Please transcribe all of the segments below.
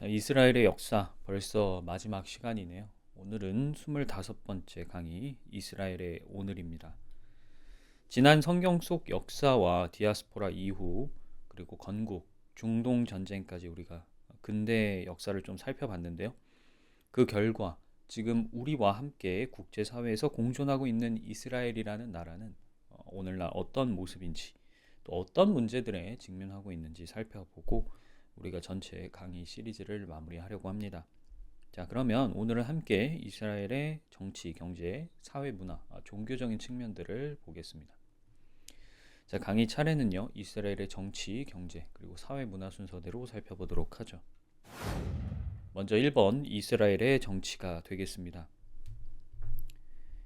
자, 이스라엘의 역사 벌써 마지막 시간이네요. 오늘은 25번째 강의 이스라엘의 오늘입니다. 지난 성경 속 역사와 디아스포라 이후 그리고 건국, 중동 전쟁까지 우리가 근대 역사를 좀 살펴봤는데요. 그 결과 지금 우리와 함께 국제사회에서 공존하고 있는 이스라엘이라는 나라는 오늘날 어떤 모습인지 또 어떤 문제들에 직면하고 있는지 살펴보고 우리가 전체 강의 시리즈를 마무리하려고 합니다. 자, 그러면 오늘은 함께 이스라엘의 정치, 경제, 사회, 문화, 종교적인 측면들을 보겠습니다. 자, 강의 차례는요, 이스라엘의 정치, 경제, 그리고 사회, 문화 순서대로 살펴보도록 하죠. 먼저 1번 이스라엘의 정치가 되겠습니다.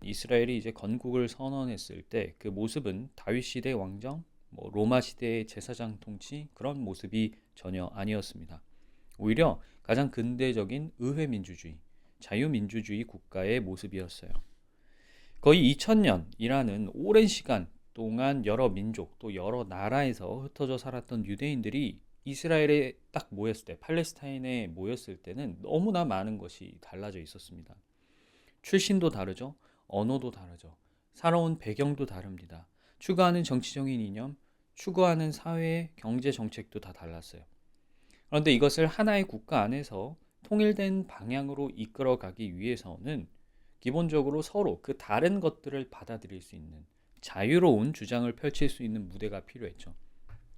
이스라엘이 이제 건국을 선언했을 때 그 모습은 다윗 시대 왕정, 로마 시대의 제사장 통치 그런 모습이 전혀 아니었습니다. 오히려 가장 근대적인 의회 민주주의, 자유민주주의 국가의 모습이었어요. 거의 2000년이라는 오랜 시간 동안 여러 민족 또 여러 나라에서 흩어져 살았던 유대인들이 이스라엘에 딱 모였을 때, 팔레스타인에 모였을 때는 너무나 많은 것이 달라져 있었습니다. 출신도 다르죠. 언어도 다르죠. 살아온 배경도 다릅니다. 추구하는 정치적인 이념, 추구하는 사회, 경제 정책도 다 달랐어요. 그런데 이것을 하나의 국가 안에서 통일된 방향으로 이끌어가기 위해서는 기본적으로 서로 그 다른 것들을 받아들일 수 있는 자유로운 주장을 펼칠 수 있는 무대가 필요했죠.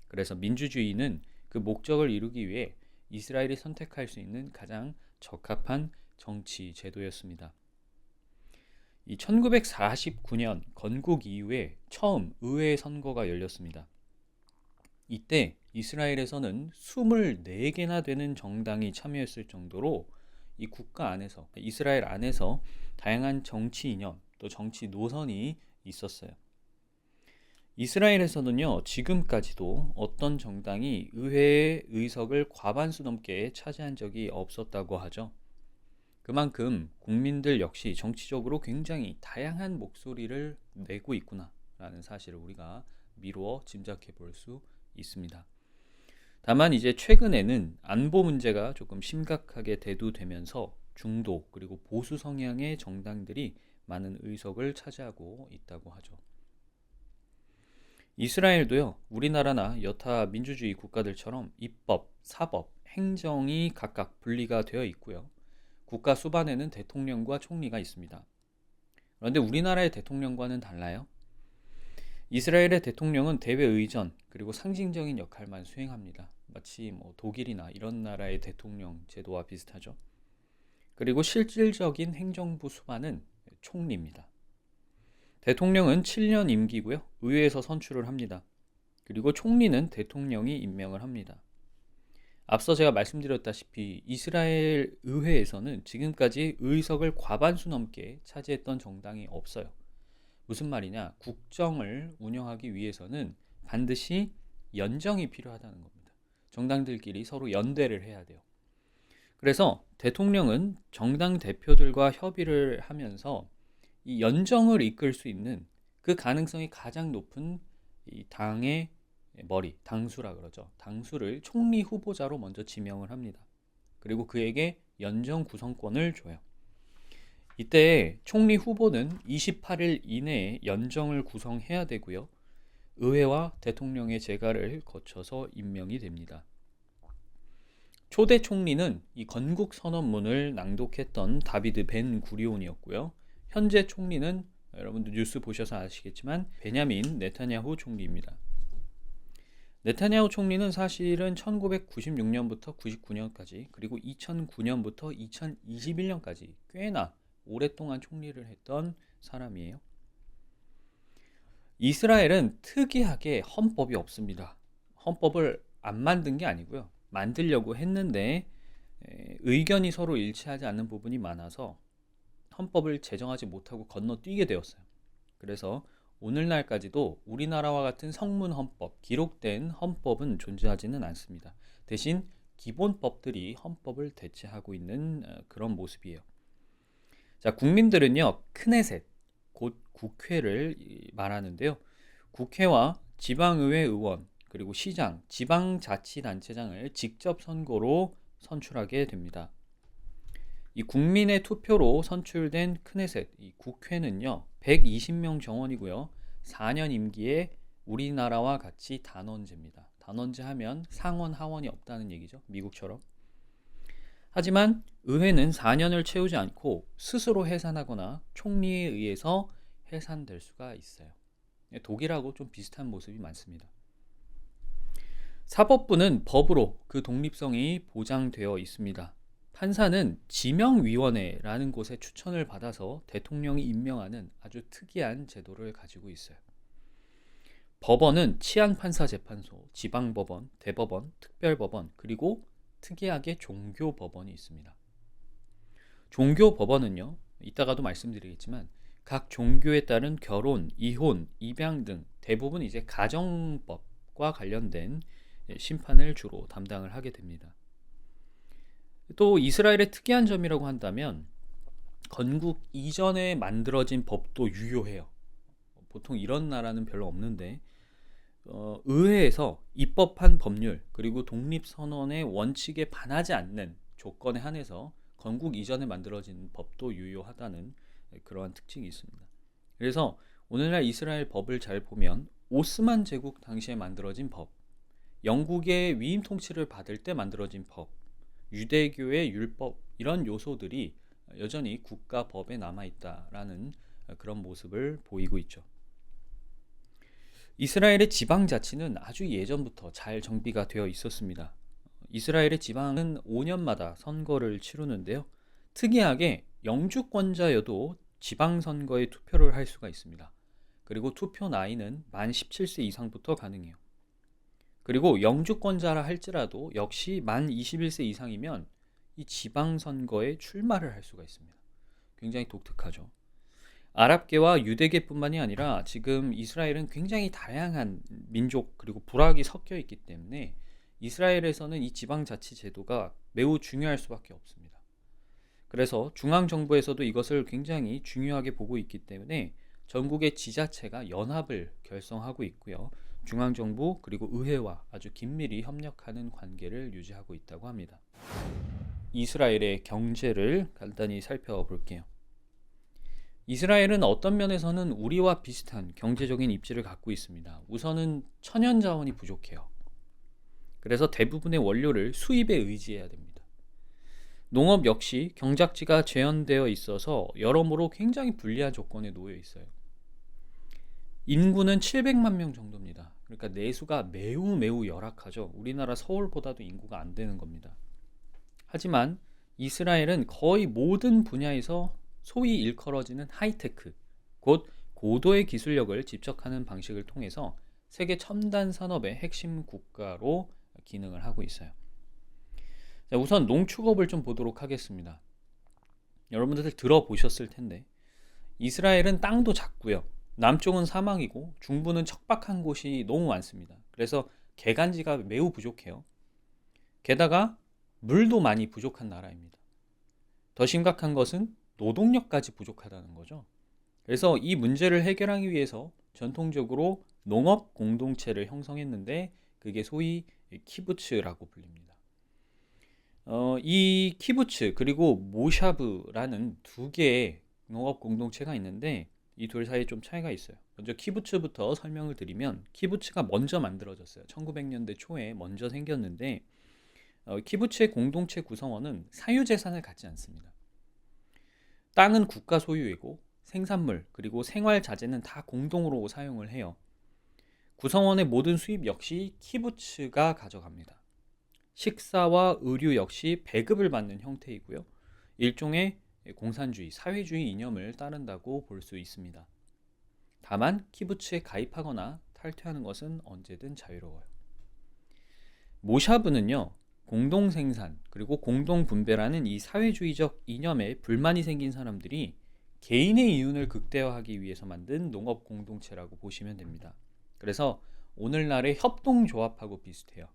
그래서 민주주의는 그 목적을 이루기 위해 이스라엘이 선택할 수 있는 가장 적합한 정치 제도였습니다. 이 1949년 건국 이후에 처음 의회 선거가 열렸습니다. 이때 이스라엘에서는 24개나 되는 정당이 참여했을 정도로 이 국가 안에서, 이스라엘 안에서 다양한 정치 이념 또 정치 노선이 있었어요. 이스라엘에서는요, 지금까지도 어떤 정당이 의회의 의석을 과반수 넘게 차지한 적이 없었다고 하죠. 그만큼 국민들 역시 정치적으로 굉장히 다양한 목소리를 내고 있구나라는 사실을 우리가 미루어 짐작해 볼 수 있습니다. 다만 이제 최근에는 안보 문제가 조금 심각하게 대두되면서 중도 그리고 보수 성향의 정당들이 많은 의석을 차지하고 있다고 하죠. 이스라엘도요, 우리나라나 여타 민주주의 국가들처럼 입법, 사법, 행정이 각각 분리가 되어 있고요. 국가 수반에는 대통령과 총리가 있습니다. 그런데 우리나라의 대통령과는 달라요. 이스라엘의 대통령은 대외의전 그리고 상징적인 역할만 수행합니다. 마치 독일이나 이런 나라의 대통령 제도와 비슷하죠. 그리고 실질적인 행정부 수반은 총리입니다. 대통령은 7년 임기고요. 의회에서 선출을 합니다. 그리고 총리는 대통령이 임명을 합니다. 앞서 제가 말씀드렸다시피 이스라엘 의회에서는 지금까지 의석을 과반수 넘게 차지했던 정당이 없어요. 무슨 말이냐? 국정을 운영하기 위해서는 반드시 연정이 필요하다는 겁니다. 정당들끼리 서로 연대를 해야 돼요. 그래서 대통령은 정당 대표들과 협의를 하면서 이 연정을 이끌 수 있는 그 가능성이 가장 높은 이 당의 머리, 당수라 그러죠. 당수를 총리 후보자로 먼저 지명을 합니다. 그리고 그에게 연정 구성권을 줘요. 이때 총리 후보는 28일 이내에 연정을 구성해야 되고요. 의회와 대통령의 재가를 거쳐서 임명이 됩니다. 초대 총리는 이 건국 선언문을 낭독했던 다비드 벤 구리온이었고요. 현재 총리는 여러분들 뉴스 보셔서 아시겠지만 베냐민 네타냐후 총리입니다. 네타냐후 총리는 사실은 1996년부터 99년까지 그리고 2009년부터 2021년까지 꽤나 오랫동안 총리를 했던 사람이에요. 이스라엘은 특이하게 헌법이 없습니다. 헌법을 안 만든 게 아니고요. 만들려고 했는데 의견이 서로 일치하지 않는 부분이 많아서 헌법을 제정하지 못하고 건너뛰게 되었어요. 그래서 오늘날까지도 우리나라와 같은 성문 헌법, 기록된 헌법은 존재하지는 않습니다. 대신 기본법들이 헌법을 대체하고 있는 그런 모습이에요. 자, 국민들은요, 크네셋, 곧 국회를 말하는데요. 국회와 지방의회 의원, 그리고 시장, 지방자치단체장을 직접 선거로 선출하게 됩니다. 이 국민의 투표로 선출된 크네셋, 이 국회는요, 120명 정원이고요. 4년 임기에 우리나라와 같이 단원제입니다. 단원제 하면 상원, 하원이 없다는 얘기죠. 미국처럼. 하지만 의회는 4년을 채우지 않고 스스로 해산하거나 총리에 의해서 해산될 수가 있어요. 독일하고 좀 비슷한 모습이 많습니다. 사법부는 법으로 그 독립성이 보장되어 있습니다. 판사는 지명위원회라는 곳에 추천을 받아서 대통령이 임명하는 아주 특이한 제도를 가지고 있어요. 법원은 치안판사재판소, 지방법원, 대법원, 특별법원, 그리고 특이하게 종교법원이 있습니다. 종교법원은요, 이따가도 말씀드리겠지만 각 종교에 따른 결혼, 이혼, 입양 등 대부분 이제 가정법과 관련된 심판을 주로 담당을 하게 됩니다. 또 이스라엘의 특이한 점이라고 한다면 건국 이전에 만들어진 법도 유효해요. 보통 이런 나라는 별로 없는데 의회에서 입법한 법률 그리고 독립선언의 원칙에 반하지 않는 조건에 한해서 건국 이전에 만들어진 법도 유효하다는 그러한 특징이 있습니다. 그래서 오늘날 이스라엘 법을 잘 보면 오스만 제국 당시에 만들어진 법, 영국의 위임 통치를 받을 때 만들어진 법, 유대교의 율법, 이런 요소들이 여전히 국가법에 남아있다라는 그런 모습을 보이고 있죠. 이스라엘의 지방자치는 아주 예전부터 잘 정비가 되어 있었습니다. 이스라엘의 지방은 5년마다 선거를 치르는데요. 특이하게 영주권자여도 지방선거에 투표를 할 수가 있습니다. 그리고 투표 나이는 만 17세 이상부터 가능해요. 그리고 영주권자라 할지라도 역시 만 21세 이상이면 이 지방선거에 출마를 할 수가 있습니다. 굉장히 독특하죠. 아랍계와 유대계뿐만이 아니라 지금 이스라엘은 굉장히 다양한 민족 그리고 부락이 섞여 있기 때문에 이스라엘에서는 이 지방자치 제도가 매우 중요할 수밖에 없습니다. 그래서 중앙정부에서도 이것을 굉장히 중요하게 보고 있기 때문에 전국의 지자체가 연합을 결성하고 있고요. 중앙정부 그리고 의회와 아주 긴밀히 협력하는 관계를 유지하고 있다고 합니다. 이스라엘의 경제를 간단히 살펴볼게요. 이스라엘은 어떤 면에서는 우리와 비슷한 경제적인 입지를 갖고 있습니다. 우선은 천연자원이 부족해요. 그래서 대부분의 원료를 수입에 의지해야 됩니다. 농업 역시 경작지가 제한되어 있어서 여러모로 굉장히 불리한 조건에 놓여 있어요. 인구는 700만 명 정도입니다. 그러니까 내수가 매우 열악하죠. 우리나라 서울보다도 인구가 안 되는 겁니다. 하지만 이스라엘은 거의 모든 분야에서 소위 일컬어지는 하이테크, 곧 고도의 기술력을 집적하는 방식을 통해서 세계 첨단 산업의 핵심 국가로 기능을 하고 있어요. 자, 우선 농축업을 좀 보도록 하겠습니다. 여러분들 들어보셨을 텐데 이스라엘은 땅도 작고요. 남쪽은 사막이고 중부는 척박한 곳이 너무 많습니다. 그래서 개간지가 매우 부족해요. 게다가 물도 많이 부족한 나라입니다. 더 심각한 것은 노동력까지 부족하다는 거죠. 그래서 이 문제를 해결하기 위해서 전통적으로 농업 공동체를 형성했는데 그게 소위 키부츠라고 불립니다. 이 키부츠 그리고 모샤브라는 두 개의 농업 공동체가 있는데 이 둘 사이에 좀 차이가 있어요. 먼저 키부츠부터 설명을 드리면 키부츠가 먼저 만들어졌어요. 1900년대 초에 먼저 생겼는데 키부츠의 공동체 구성원은 사유재산을 갖지 않습니다. 땅은 국가 소유이고 생산물 그리고 생활자재는 다 공동으로 사용을 해요. 구성원의 모든 수입 역시 키부츠가 가져갑니다. 식사와 의류 역시 배급을 받는 형태이고요. 일종의 공산주의, 사회주의 이념을 따른다고 볼 수 있습니다. 다만 키부츠에 가입하거나 탈퇴하는 것은 언제든 자유로워요. 모샤브는요. 공동생산 그리고 공동분배라는 이 사회주의적 이념에 불만이 생긴 사람들이 개인의 이윤을 극대화하기 위해서 만든 농업 공동체라고 보시면 됩니다. 그래서 오늘날의 협동조합하고 비슷해요.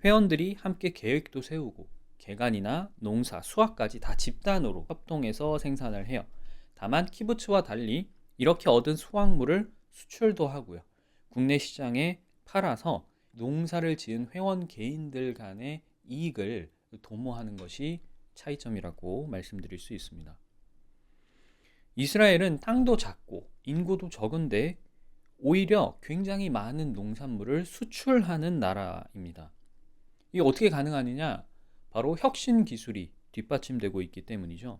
회원들이 함께 계획도 세우고 개간이나 농사, 수확까지 다 집단으로 협동해서 생산을 해요. 다만 키부츠와 달리 이렇게 얻은 수확물을 수출도 하고요. 국내 시장에 팔아서 농사를 지은 회원 개인들 간의 이익을 도모하는 것이 차이점이라고 말씀드릴 수 있습니다. 이스라엘은 땅도 작고 인구도 적은데 오히려 굉장히 많은 농산물을 수출하는 나라입니다. 이게 어떻게 가능하느냐? 바로 혁신 기술이 뒷받침되고 있기 때문이죠.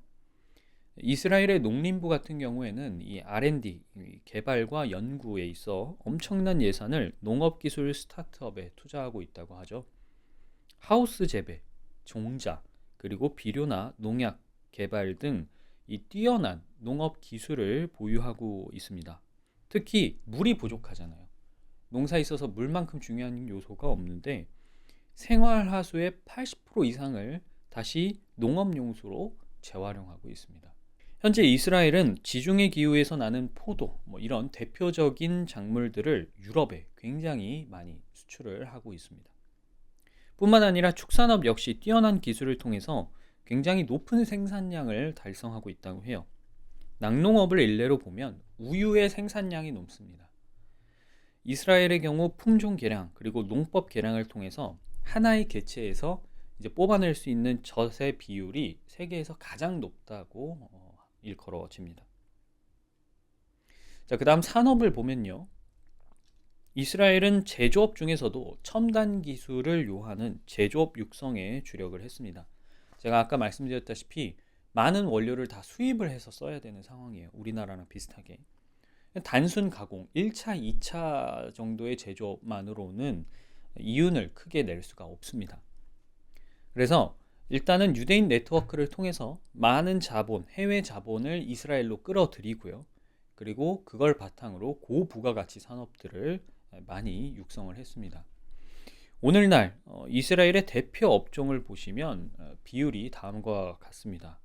이스라엘의 농림부 같은 경우에는 이 R&D, 개발과 연구에 있어 엄청난 예산을 농업기술 스타트업에 투자하고 있다고 하죠. 하우스 재배, 종자, 그리고 비료나 농약 개발 등 이 뛰어난 농업 기술을 보유하고 있습니다. 특히 물이 부족하잖아요. 농사에 있어서 물만큼 중요한 요소가 없는데 생활하수의 80% 이상을 다시 농업용수로 재활용하고 있습니다. 현재 이스라엘은 지중해 기후에서 나는 포도, 이런 대표적인 작물들을 유럽에 굉장히 많이 수출을 하고 있습니다. 뿐만 아니라 축산업 역시 뛰어난 기술을 통해서 굉장히 높은 생산량을 달성하고 있다고 해요. 낙농업을 일례로 보면 우유의 생산량이 높습니다. 이스라엘의 경우 품종 개량 그리고 농법 개량을 통해서 하나의 개체에서 이제 뽑아낼 수 있는 젖의 비율이 세계에서 가장 높다고 일컬어집니다. 자, 그다음 산업을 보면요. 이스라엘은 제조업 중에서도 첨단 기술을 요하는 제조업 육성에 주력을 했습니다. 제가 아까 말씀드렸다시피 많은 원료를 다 수입을 해서 써야 되는 상황이에요. 우리나라랑 비슷하게. 단순 가공 1차, 2차 정도의 제조업만으로는 이윤을 크게 낼 수가 없습니다. 그래서 일단은 유대인 네트워크를 통해서 많은 자본, 해외 자본을 이스라엘로 끌어들이고요. 그리고 그걸 바탕으로 고부가가치 산업들을 많이 육성을 했습니다. 오늘날 이스라엘의 대표 업종을 보시면 비율이 다음과 같습니다.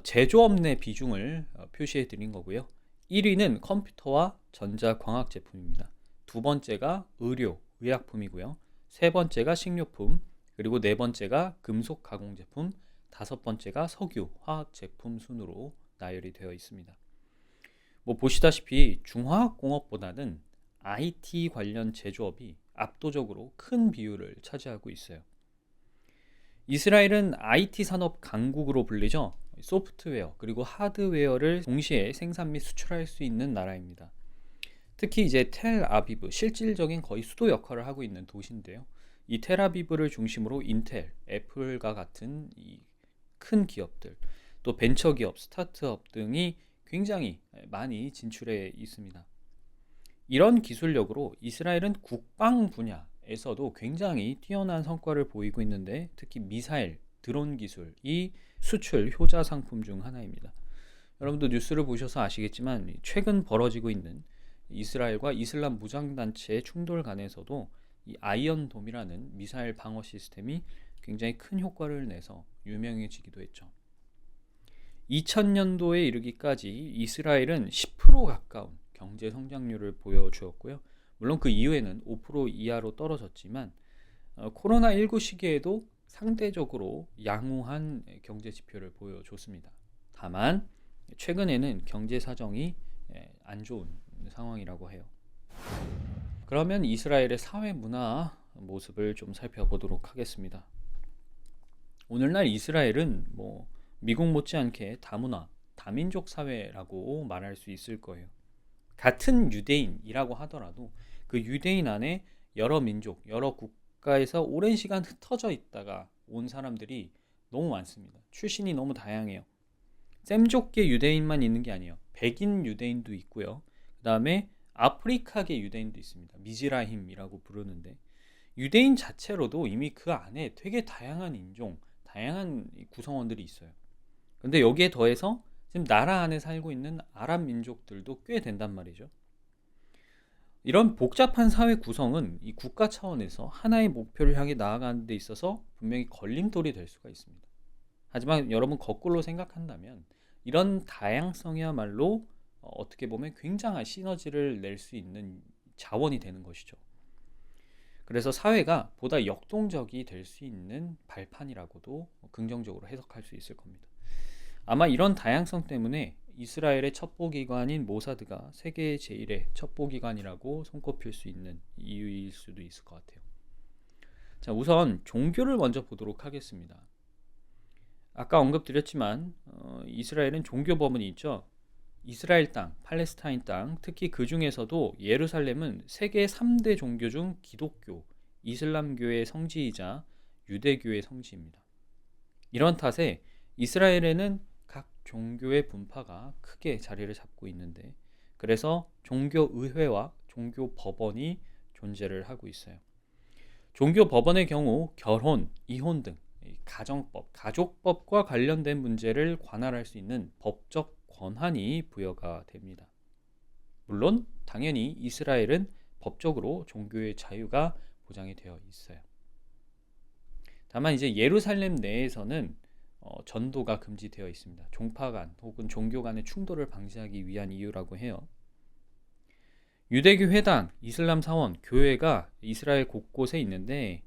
제조업 내 비중을 표시해 드린 거고요. 1위는 컴퓨터와 전자광학 제품입니다. 두 번째가 의료, 의약품이고요. 세 번째가 식료품, 그리고 네 번째가 금속 가공 제품, 다섯 번째가 석유, 화학 제품 순으로 나열이 되어 있습니다. 보시다시피 중화학공업보다는 IT 관련 제조업이 압도적으로 큰 비율을 차지하고 있어요. 이스라엘은 IT 산업 강국으로 불리죠. 소프트웨어 그리고 하드웨어를 동시에 생산 및 수출할 수 있는 나라입니다. 특히 이제 텔아비브, 실질적인 거의 수도 역할을 하고 있는 도시인데요. 이 텔아비브를 중심으로 인텔, 애플과 같은 이 큰 기업들, 또 벤처기업, 스타트업 등이 굉장히 많이 진출해 있습니다. 이런 기술력으로 이스라엘은 국방 분야에서도 굉장히 뛰어난 성과를 보이고 있는데 특히 미사일, 드론 기술이 수출 효자 상품 중 하나입니다. 여러분도 뉴스를 보셔서 아시겠지만 최근 벌어지고 있는 이스라엘과 이슬람 무장단체의 충돌 간에서도 이 아이언돔이라는 미사일 방어 시스템이 굉장히 큰 효과를 내서 유명해지기도 했죠. 2000년도에 이르기까지 이스라엘은 10% 가까운 경제 성장률을 보여주었고요. 물론 그 이후에는 5% 이하로 떨어졌지만 코로나19 시기에도 상대적으로 양호한 경제 지표를 보여줬습니다. 다만 최근에는 경제 사정이 안 좋은 상황이라고 해요. 그러면 이스라엘의 사회 문화 모습을 좀 살펴보도록 하겠습니다. 오늘날 이스라엘은 미국 못지않게 다문화, 다민족 사회라고 말할 수 있을 거예요. 같은 유대인이라고 하더라도 그 유대인 안에 여러 민족, 여러 국가에서 오랜 시간 흩어져 있다가 온 사람들이 너무 많습니다. 출신이 너무 다양해요. 셈족계 유대인만 있는 게 아니에요. 백인 유대인도 있고요. 그 다음에 아프리카계 유대인도 있습니다. 미즈라힘이라고 부르는데 유대인 자체로도 이미 그 안에 되게 다양한 인종, 다양한 구성원들이 있어요. 근데 여기에 더해서 지금 나라 안에 살고 있는 아랍 민족들도 꽤 된단 말이죠. 이런 복잡한 사회 구성은 이 국가 차원에서 하나의 목표를 향해 나아가는 데 있어서 분명히 걸림돌이 될 수가 있습니다. 하지만 여러분 거꾸로 생각한다면 이런 다양성이야말로 어떻게 보면 굉장한 시너지를 낼 수 있는 자원이 되는 것이죠. 그래서 사회가 보다 역동적이 될 수 있는 발판이라고도 긍정적으로 해석할 수 있을 겁니다. 아마 이런 다양성 때문에 이스라엘의 첩보기관인 모사드가 세계 제1의 첩보기관이라고 손꼽힐 수 있는 이유일 수도 있을 것 같아요. 자, 우선 종교를 먼저 보도록 하겠습니다. 아까 언급드렸지만 이스라엘은 종교 법문이 있죠. 이스라엘 땅, 팔레스타인 땅, 특히 그 중에서도 예루살렘은 세계 3대 종교 중 기독교, 이슬람교의 성지이자 유대교의 성지입니다. 이런 탓에 이스라엘에는 각 종교의 분파가 크게 자리를 잡고 있는데, 그래서 종교의회와 종교법원이 존재를 하고 있어요. 종교법원의 경우 결혼, 이혼 등 가정법, 가족법과 관련된 문제를 관할할 수 있는 법적 권한이 부여가 됩니다. 물론 당연히 이스라엘은 법적으로 종교의 자유가 보장이 되어 있어요. 다만 이제 예루살렘 내에서는 전도가 금지되어 있습니다. 종파 간 혹은 종교 간의 충돌을 방지하기 위한 이유라고 해요. 유대교 회당, 이슬람 사원, 교회가 이스라엘 곳곳에 있는데,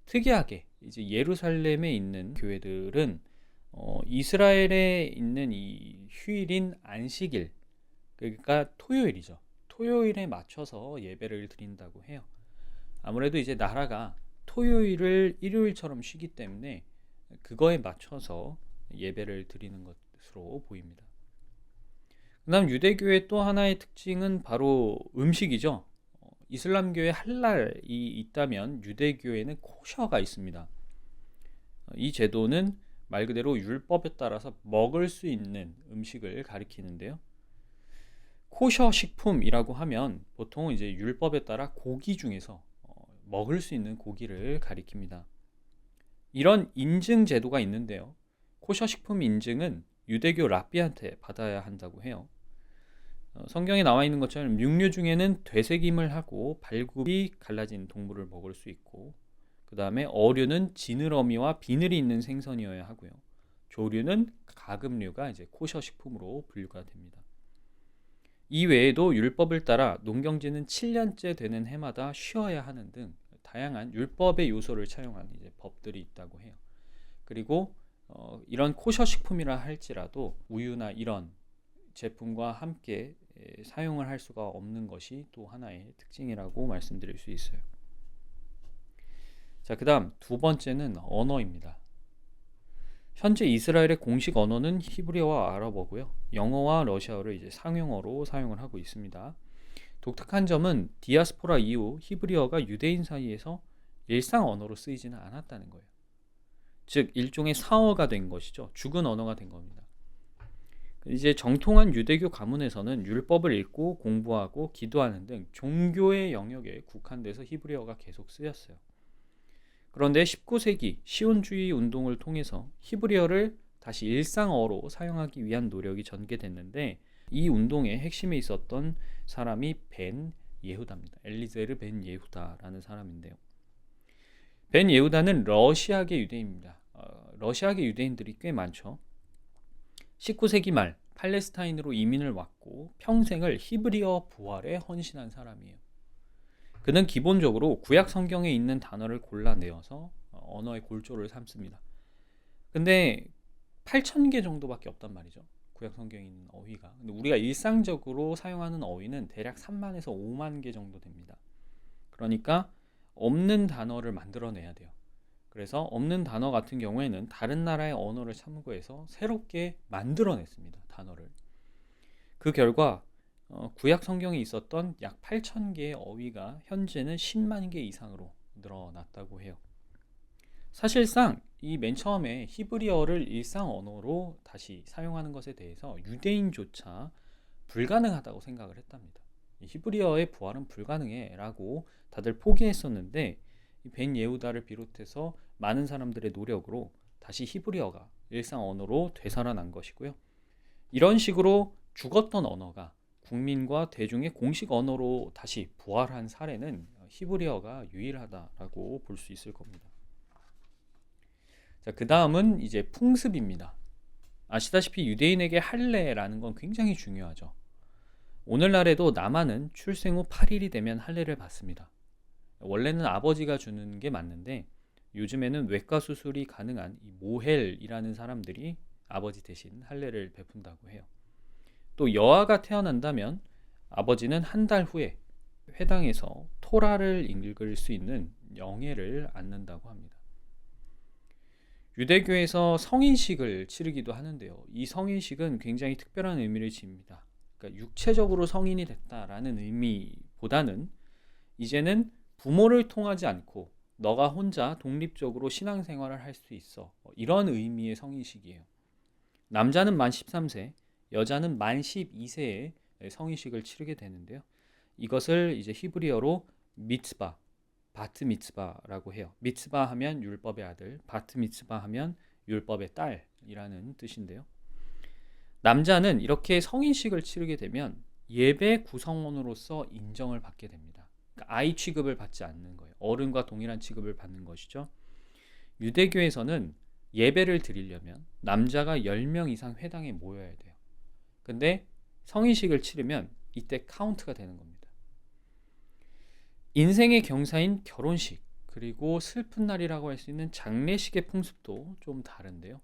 특이하게 이제 예루살렘에 있는 교회들은 이스라엘에 있는 이 휴일인 안식일, 그러니까 토요일이죠. 토요일에 맞춰서 예배를 드린다고 해요. 아무래도 이제 나라가 토요일을 일요일처럼 쉬기 때문에 그거에 맞춰서 예배를 드리는 것으로 보입니다. 그 다음 유대교의 또 하나의 특징은 바로 음식이죠. 이슬람교에 할랄이 있다면 유대교에는 코셔가 있습니다. 이 제도는 말 그대로 율법에 따라서 먹을 수 있는 음식을 가리키는데요. 코셔 식품이라고 하면 보통 이제 율법에 따라 고기 중에서 먹을 수 있는 고기를 가리킵니다. 이런 인증 제도가 있는데요. 코셔 식품 인증은 유대교 랍비한테 받아야 한다고 해요. 성경에 나와 있는 것처럼 육류 중에는 되새김을 하고 발굽이 갈라진 동물을 먹을 수 있고, 그 다음에 어류는 지느러미와 비늘이 있는 생선이어야 하고요. 조류는 가금류가 이제 코셔 식품으로 분류가 됩니다. 이 외에도 율법을 따라 농경지는 7년째 되는 해마다 쉬어야 하는 등 다양한 율법의 요소를 차용한 이제 법들이 있다고 해요. 그리고 이런 코셔 식품이라 할지라도 우유나 이런 제품과 함께 사용을 할 수가 없는 것이 또 하나의 특징이라고 말씀드릴 수 있어요. 자, 그 다음 두 번째는 언어입니다. 현재 이스라엘의 공식 언어는 히브리어와 아랍어고요. 영어와 러시아어를 이제 상용어로 사용을 하고 있습니다. 독특한 점은 디아스포라 이후 히브리어가 유대인 사이에서 일상 언어로 쓰이지는 않았다는 거예요. 즉 일종의 사어가 된 것이죠. 죽은 언어가 된 겁니다. 이제 정통한 유대교 가문에서는 율법을 읽고 공부하고 기도하는 등 종교의 영역에 국한돼서 히브리어가 계속 쓰였어요. 그런데 19세기 시온주의 운동을 통해서 히브리어를 다시 일상어로 사용하기 위한 노력이 전개됐는데, 이 운동의 핵심에 있었던 사람이 벤 예후다입니다. 엘리제르 벤 예후다라는 사람인데요. 벤 예후다는 러시아계 유대인입니다. 러시아계 유대인들이 꽤 많죠. 19세기 말 팔레스타인으로 이민을 왔고 평생을 히브리어 부활에 헌신한 사람이에요. 그는 기본적으로 구약 성경에 있는 단어를 골라내어서 언어의 골조를 삼습니다. 근데 8,000개 정도밖에 없단 말이죠. 구약 성경에 있는 어휘가. 근데 우리가 일상적으로 사용하는 어휘는 대략 3만에서 5만 개 정도 됩니다. 그러니까 없는 단어를 만들어내야 돼요. 그래서 없는 단어 같은 경우에는 다른 나라의 언어를 참고해서 새롭게 만들어냈습니다. 단어를. 그 결과 구약 성경에 있었던 약 8,000개의 어휘가 현재는 10만 개 이상으로 늘어났다고 해요. 사실상 이 맨 처음에 히브리어를 일상 언어로 다시 사용하는 것에 대해서 유대인조차 불가능하다고 생각을 했답니다. 히브리어의 부활은 불가능해 라고 다들 포기했었는데, 벤 예후다를 비롯해서 많은 사람들의 노력으로 다시 히브리어가 일상 언어로 되살아난 것이고요. 이런 식으로 죽었던 언어가 국민과 대중의 공식 언어로 다시 부활한 사례는 히브리어가 유일하다라고 볼 수 있을 겁니다. 자, 그 다음은 이제 풍습입니다. 아시다시피 유대인에게 할례라는 건 굉장히 중요하죠. 오늘날에도 남한은 출생 후 8일이 되면 할례를 받습니다. 원래는 아버지가 주는 게 맞는데 요즘에는 외과 수술이 가능한 이 모헬이라는 사람들이 아버지 대신 할례를 베푼다고 해요. 또 여아가 태어난다면 아버지는 한 달 후에 회당에서 토라를 읽을 수 있는 영예를 안는다고 합니다. 유대교에서 성인식을 치르기도 하는데요. 이 성인식은 굉장히 특별한 의미를 지닙니다. 그러니까 육체적으로 성인이 됐다라는 의미보다는 이제는 부모를 통하지 않고 너가 혼자 독립적으로 신앙생활을 할 수 있어. 이런 의미의 성인식이에요. 남자는 만 13세, 여자는 만 12세에 성인식을 치르게 되는데요. 이것을 이제 히브리어로 미츠바, 바트 미츠바라고 해요. 미츠바 하면 율법의 아들, 바트 미츠바 하면 율법의 딸이라는 뜻인데요. 남자는 이렇게 성인식을 치르게 되면 예배 구성원으로서 인정을 받게 됩니다. 그러니까 아이 취급을 받지 않는 거예요. 어른과 동일한 취급을 받는 것이죠. 유대교에서는 예배를 드리려면 남자가 10명 이상 회당에 모여야 돼요. 근데 성인식을 치르면 이때 카운트가 되는 겁니다. 인생의 경사인 결혼식, 그리고 슬픈 날이라고 할 수 있는 장례식의 풍습도 좀 다른데요.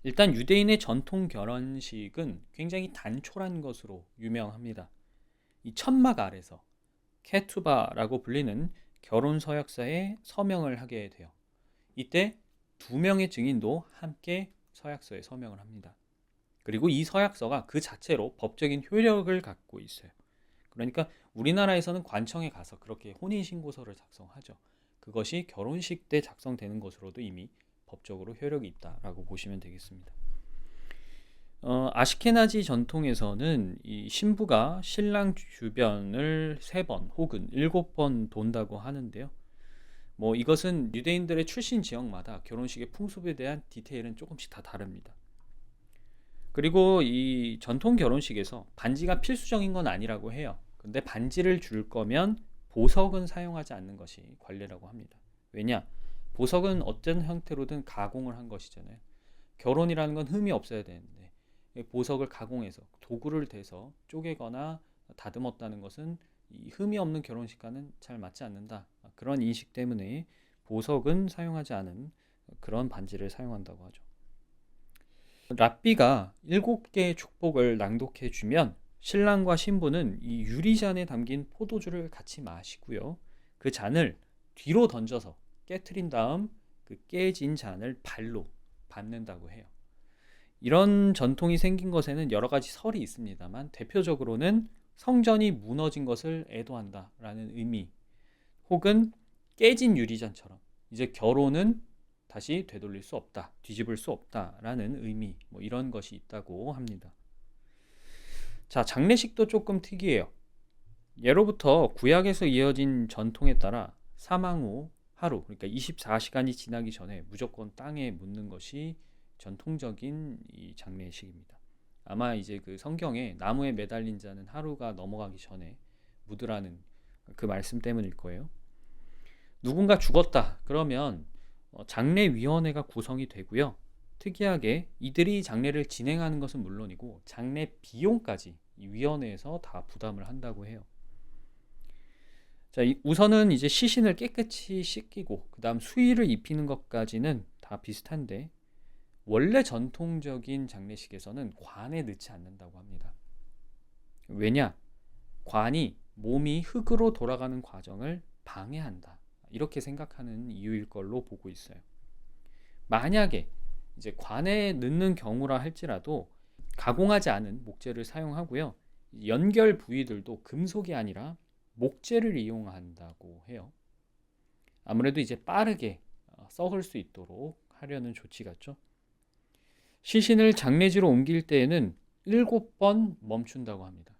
일단 유대인의 전통 결혼식은 굉장히 단촐한 것으로 유명합니다. 이 천막 아래서 케투바라고 불리는 결혼 서약서에 서명을 하게 돼요. 이때 2명의 증인도 함께 서약서에 서명을 합니다. 그리고 이 서약서가 그 자체로 법적인 효력을 갖고 있어요. 그러니까 우리나라에서는 관청에 가서 그렇게 혼인신고서를 작성하죠. 그것이 결혼식 때 작성되는 것으로도 이미 법적으로 효력이 있다라고 보시면 되겠습니다. 아시케나지 전통에서는 이 신부가 신랑 주변을 3번 혹은 7번 돈다고 하는데요. 이것은 유대인들의 출신 지역마다 결혼식의 풍습에 대한 디테일은 조금씩 다 다릅니다. 그리고 이 전통 결혼식에서 반지가 필수적인 건 아니라고 해요. 근데 반지를 줄 거면 보석은 사용하지 않는 것이 관례라고 합니다. 왜냐? 보석은 어떤 형태로든 가공을 한 것이잖아요. 결혼이라는 건 흠이 없어야 되는데 보석을 가공해서 도구를 대서 쪼개거나 다듬었다는 것은 이 흠이 없는 결혼식과는 잘 맞지 않는다. 그런 인식 때문에 보석은 사용하지 않은 그런 반지를 사용한다고 하죠. 랍비가 7개의 축복을 낭독해 주면 신랑과 신부는 이 유리잔에 담긴 포도주를 같이 마시고요. 그 잔을 뒤로 던져서 깨트린 다음 그 깨진 잔을 발로 밟는다고 해요. 이런 전통이 생긴 것에는 여러 가지 설이 있습니다만 대표적으로는 성전이 무너진 것을 애도한다라는 의미, 혹은 깨진 유리잔처럼 이제 결혼은 다시 되돌릴 수 없다, 뒤집을 수 없다라는 의미, 이런 것이 있다고 합니다. 자, 장례식도 조금 특이해요. 예로부터 구약에서 이어진 전통에 따라 사망 후 하루, 그러니까 24시간이 지나기 전에 무조건 땅에 묻는 것이 전통적인 이 장례식입니다. 아마 이제 그 성경에 나무에 매달린 자는 하루가 넘어가기 전에 묻으라는 그 말씀 때문일 거예요. 누군가 죽었다 그러면 장례위원회가 구성이 되고요. 특이하게 이들이 장례를 진행하는 것은 물론이고 장례 비용까지 이 위원회에서 다 부담을 한다고 해요. 자, 우선은 이제 시신을 깨끗이 씻기고 그 다음 수의를 입히는 것까지는 다 비슷한데 원래 전통적인 장례식에서는 관에 넣지 않는다고 합니다. 왜냐? 관이 몸이 흙으로 돌아가는 과정을 방해한다. 이렇게 생각하는 이유일 걸로 보고 있어요. 만약에 이제 관에 넣는 경우라 할지라도 가공하지 않은 목재를 사용하고요. 연결 부위들도 금속이 아니라 목재를 이용한다고 해요. 아무래도 이제 빠르게 썩을 수 있도록 하려는 조치 같죠. 시신을 장례지로 옮길 때에는 7번 멈춘다고 합니다.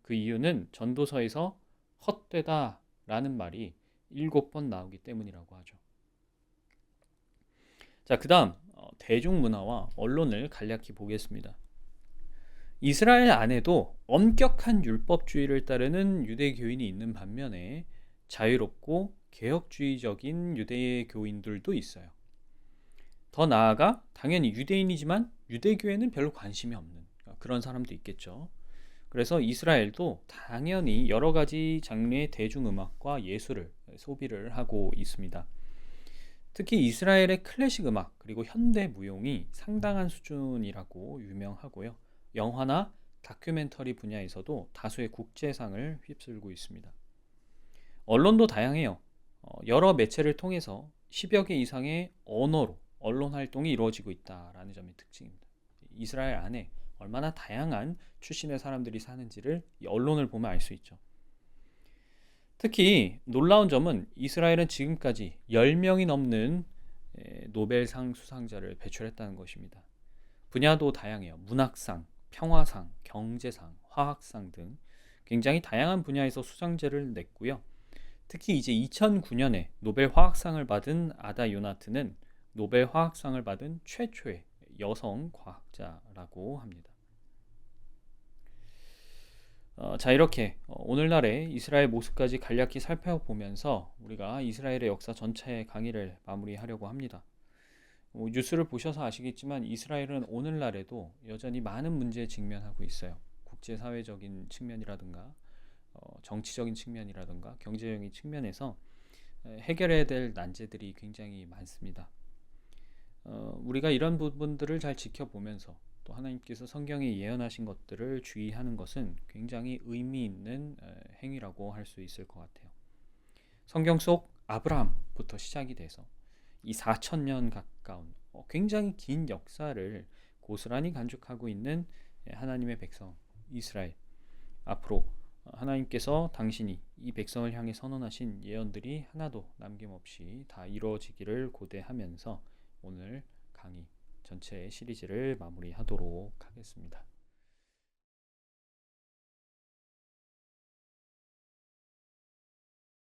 그 이유는 전도서에서 헛되다 라는 말이 7번 나오기 때문이라고 하죠. 자, 그 다음 대중문화와 언론을 간략히 보겠습니다. 이스라엘 안에도 엄격한 율법주의를 따르는 유대교인이 있는 반면에 자유롭고 개혁주의적인 유대교인들도 있어요. 더 나아가 당연히 유대인이지만 유대교에는 별로 관심이 없는 그런 사람도 있겠죠. 그래서 이스라엘도 당연히 여러 가지 장르의 대중음악과 예술을 소비를 하고 있습니다. 특히 이스라엘의 클래식 음악 그리고 현대 무용이 상당한 수준이라고 유명하고요. 영화나 다큐멘터리 분야에서도 다수의 국제상을 휩쓸고 있습니다. 언론도 다양해요. 여러 매체를 통해서 10여 개 이상의 언어로 언론 활동이 이루어지고 있다라는 점이 특징입니다. 이스라엘 안에 얼마나 다양한 출신의 사람들이 사는지를 이 언론을 보면 알 수 있죠. 특히 놀라운 점은 이스라엘은 지금까지 10명이 넘는 노벨상 수상자를 배출했다는 것입니다. 분야도 다양해요. 문학상, 평화상, 경제상, 화학상 등 굉장히 다양한 분야에서 수상자를 냈고요. 특히 이제 2009년에 노벨 화학상을 받은 아다 요나트는 노벨 화학상을 받은 최초의 여성 과학자라고 합니다. 자, 이렇게 오늘날의 이스라엘 모습까지 간략히 살펴보면서 우리가 이스라엘의 역사 전체의 강의를 마무리하려고 합니다. 뉴스를 보셔서 아시겠지만 이스라엘은 오늘날에도 여전히 많은 문제에 직면하고 있어요. 국제사회적인 측면이라든가 정치적인 측면이라든가 경제적인 측면에서 해결해야 될 난제들이 굉장히 많습니다. 우리가 이런 부분들을 잘 지켜보면서 또 하나님께서 성경에 예언하신 것들을 주의하는 것은 굉장히 의미 있는 행위라고 할 수 있을 것 같아요. 성경 속 아브라함부터 시작이 돼서 이 4,000년 가까운 굉장히 긴 역사를 고스란히 간직하고 있는 하나님의 백성 이스라엘, 앞으로 하나님께서 당신이 이 백성을 향해 선언하신 예언들이 하나도 남김없이 다 이루어지기를 고대하면서 오늘 강의 전체 시리즈를 마무리하도록 하겠습니다.